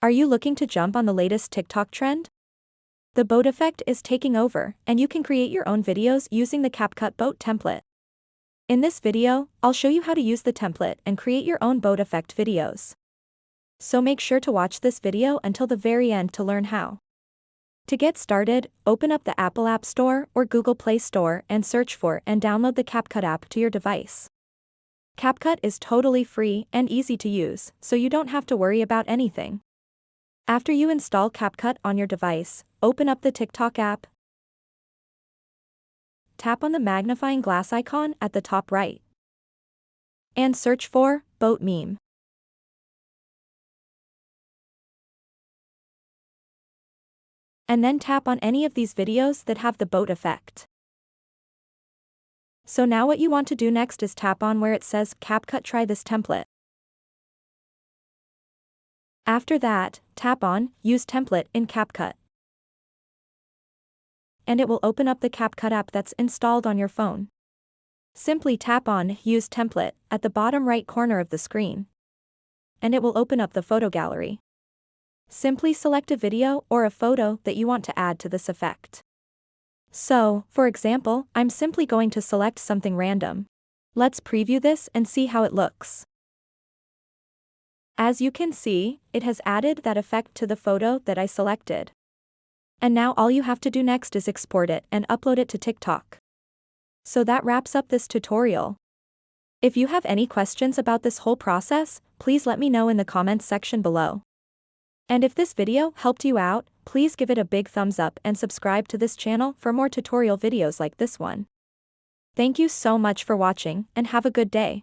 Are you looking to jump on the latest TikTok trend? The boat effect is taking over, and you can create your own videos using the CapCut boat template. In this video, I'll show you how to use the template and create your own boat effect videos. So make sure to watch this video until the very end to learn how. To get started, open up the Apple App Store or Google Play Store and search for and download the CapCut app to your device. CapCut is totally free and easy to use, so you don't have to worry about anything. After you install CapCut on your device, open up the TikTok app. Tap on the magnifying glass icon at the top right. And search for boat meme. And then tap on any of these videos that have the boat effect. So now what you want to do next is tap on where it says CapCut try this template. After that, tap on Use Template in CapCut. And it will open up the CapCut app that's installed on your phone. Simply tap on Use Template at the bottom right corner of the screen. And it will open up the photo gallery. Simply select a video or a photo that you want to add to this effect. So, for example, I'm simply going to select something random. Let's preview this and see how it looks. As you can see, it has added that effect to the photo that I selected. And now all you have to do next is export it and upload it to TikTok. So that wraps up this tutorial. If you have any questions about this whole process, please let me know in the comments section below. And if this video helped you out, please give it a big thumbs up and subscribe to this channel for more tutorial videos like this one. Thank you so much for watching and have a good day.